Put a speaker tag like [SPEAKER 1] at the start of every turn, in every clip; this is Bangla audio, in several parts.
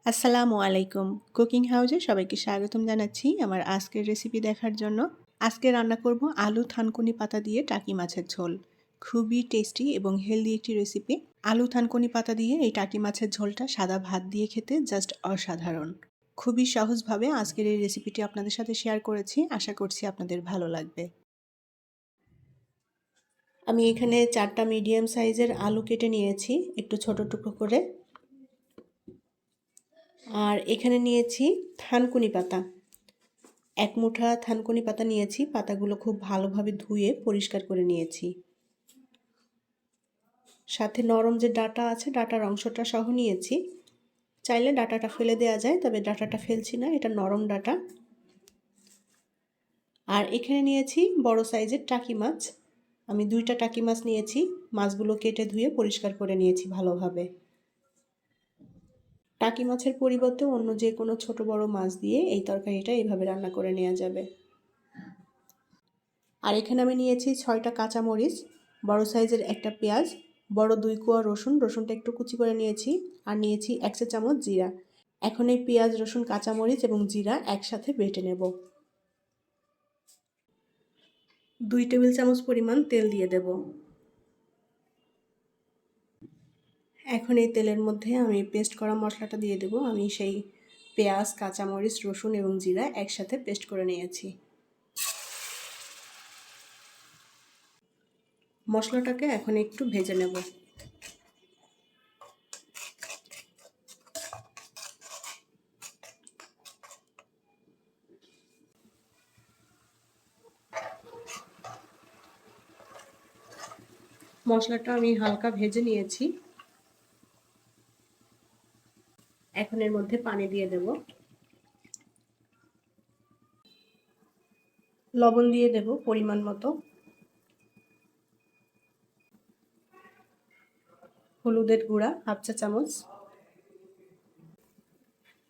[SPEAKER 1] আসসালামু আলাইকুম। কুকিং হাউজে সবাইকে স্বাগতম জানাচ্ছি আমার আজকের রেসিপি দেখার জন্য। আজকে রান্না করব আলু থানকুনি পাতা দিয়ে টাকি মাছের ঝোল। খুবই টেস্টি এবং হেলদি একটি রেসিপি। আলু থানকুনি পাতা দিয়ে এই টাকি মাছের ঝোলটা সাদা ভাত দিয়ে খেতে জাস্ট অসাধারণ। খুবই সহজভাবে আজকের এই রেসিপিটি আপনাদের সাথে শেয়ার করেছি। আশা করছি আপনাদের ভালো লাগবে। আমি এখানে 4টা মিডিয়াম সাইজের আলু কেটে নিয়েছি একটু ছোট টুকরো করে। আর এখানে নিয়েছি থানকুনি পাতা। 1 মুঠা থানকুনি পাতা নিয়েছি। পাতাগুলো খুব ভালোভাবে ধুয়ে পরিষ্কার করে নিয়েছি। সাথে নরম যে ডাঁটা আছে ডাঁটার অংশটা সহ নিয়েছি। চাইলে ডাঁটাটা ফেলে দেওয়া যায়, তবে ডাঁটাটা ফেলছি না, এটা নরম ডাঁটা। আর এখানে নিয়েছি বড় সাইজের টাকি মাছ। আমি 2টা টাকি মাছ নিয়েছি। মাছগুলো কেটে ধুয়ে পরিষ্কার করে নিয়েছি ভালোভাবে। টাকি মাছের পরিবর্তে অন্য যে কোনো ছোট বড় মাছ দিয়ে এই তরকারিটা এইভাবে রান্না করে নেওয়া যাবে। আর এখানে আমি নিয়েছি 6টা কাঁচামরিচ, বড় সাইজের একটা পেঁয়াজ, বড় 2 কোয়া রসুন, রসুনটা একটু কুচি করে নিয়েছি। আর নিয়েছি 1 চা চামচ জিরা। এখন এই পেঁয়াজ, রসুন, কাঁচামরিচ এবং জিরা একসাথে বেটে নেব। 2 টেবিল চামচ পরিমাণ তেল দিয়ে দেব। এখন এই তেলের মধ্যে আমি পেস্ট করা মশলাটা দিয়ে দেব। আমি সেই পেঁয়াজ, কাঁচামরিচ, রসুন এবং জিরা একসাথে পেস্ট করে নিয়েছি। মশলাটাকে এখন একটু ভেজে নেব। মশলাটা আমি হালকা ভেজে নিয়েছি। এখন এর মধ্যে পানি দিয়ে দেব। লবণ দিয়ে দেব পরিমাণ মতো। হলুদের গুঁড়া 1/2 চা চামচ।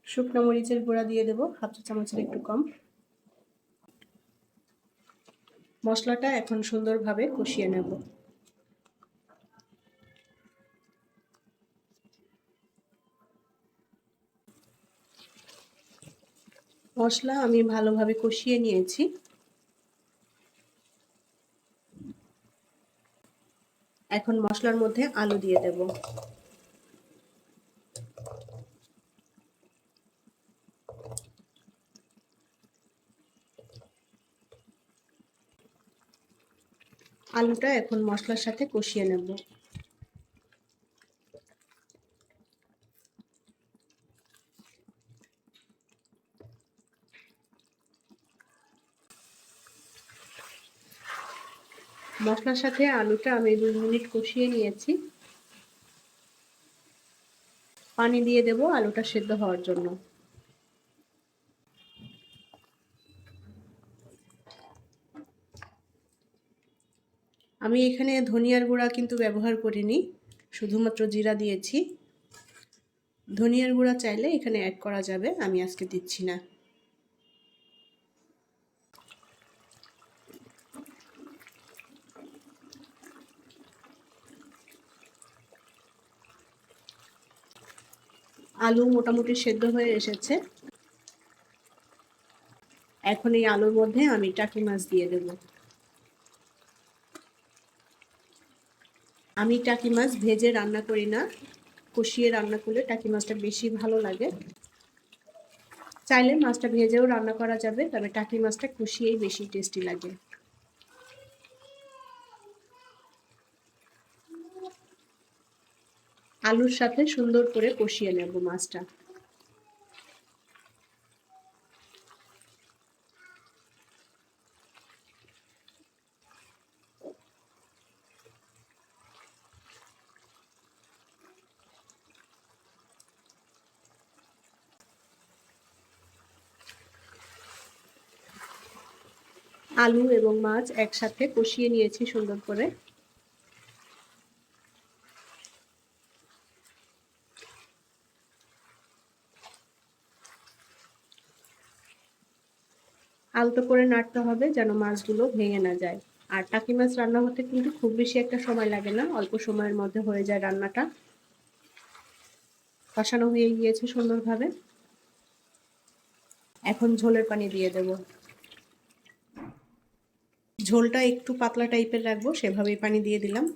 [SPEAKER 1] শুকনো মরিচের গুঁড়া দিয়ে দেব 1/2 চা চামচের একটু কম। মশলাটা এখন সুন্দরভাবে কষিয়ে নেব। মশলা আমি ভালোভাবে কষিয়ে নিয়েছি। এখন মশলার মধ্যে আলু দিয়ে দেব। আলুটা এখন মশলার সাথে কষিয়ে নেব। মশলার সাথে আলুটা আমি 2 মিনিট কষিয়ে নিয়েছি। পানি দিয়ে দেব আলুটা সেদ্ধ হওয়ার জন্য। আমি এখানে ধনিয়ার গুঁড়া কিন্তু ব্যবহার করিনি, শুধুমাত্র জিরা দিয়েছি। ধনিয়ার গুঁড়া চাইলে এখানে অ্যাড করা যাবে, আমি আজকে দিচ্ছি না। আলু মোটামুটি সেদ্ধ হয়ে এসেছে। এখন এই আলুর মধ্যে আমি টাকি মাছ দিয়ে দেব। আমি টাকি মাছ ভেজে রান্না করি না, কষিয়ে রান্না করলে টাকি মাছটা বেশি ভালো লাগে। চাইলে মাছটা ভেজেও রান্না করা যাবে, তবে টাকি মাছটা কষিয়েই বেশি টেস্টি লাগে। আলুর সাথে সুন্দর করে কষিয়ে নেব মাছটা। আলু এবং মাছ একসাথে কষিয়ে নিয়েছি সুন্দর করে। আলতো করে নাড়তে হবে যেন মাছগুলো ভেঙে না যায়। আর টাকি মাছ রান্না হতে কিন্তু খুব বেশি একটা সময় লাগে না, অল্প সময়ের মধ্যে হয়ে যায় রান্নাটা। কষানো হয়ে গিয়েছে সুন্দরভাবে। এখন ঝোলের পানি দিয়ে দেব। ঝোলটা একটু পাতলা টাইপের রাখবো, সেভাবেই পানি দিয়ে দিলাম।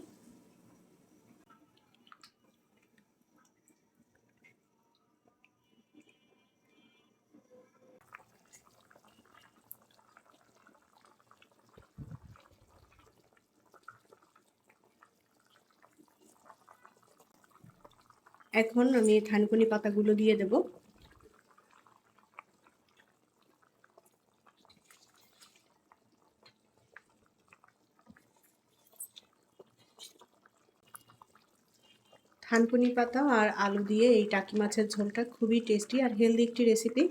[SPEAKER 1] এখন আমি থানকুনি পাতাগুলো দিয়ে দেব। থানকুনি পাতা আর আলু দিয়ে এই টাকি মাছের ঝোলটা খুবই টেস্টি আর হেলদি একটি রেসিপি।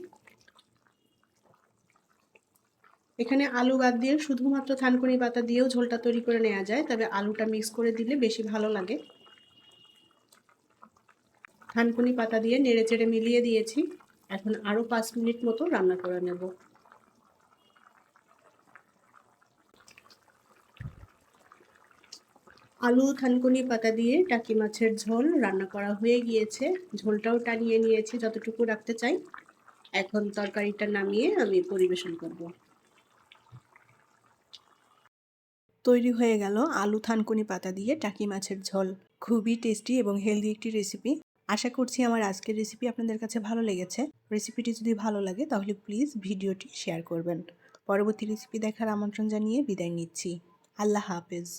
[SPEAKER 1] এখানে আলু বাদ দিয়ে শুধুমাত্র থানকুনি পাতা দিয়েও ঝোলটা তৈরি করে নেওয়া যায়, তবে আলুটা মিক্স করে দিলে বেশি ভালো লাগে। থানকুনি পাতা দিয়ে নেড়েচেড়ে মিলিয়ে দিয়েছি। এখন আরও 5 মিনিট মতো রান্না করে নেব। আলু থানকুনি পাতা দিয়ে টাকি মাছের ঝোল রান্না করা হয়ে গিয়েছে। ঝোলটাও টানিয়ে নিয়েছি যতটুকু রাখতে চাই। এখন তরকারিটা নামিয়ে আমি পরিবেশন করব। তৈরি হয়ে গেল আলু থানকুনি পাতা দিয়ে টাকি মাছের ঝোল। খুবই টেস্টি এবং হেলদি একটি রেসিপি। আশা করছি আমার আজকের রেসিপি আপনাদের কাছে ভালো লেগেছে। রেসিপিটি যদি ভালো লাগে তাহলে প্লিজ ভিডিওটি শেয়ার করবেন। পরবর্তী রেসিপি দেখার আমন্ত্রণ জানিয়ে বিদায় নিচ্ছি। আল্লাহ হাফেজ।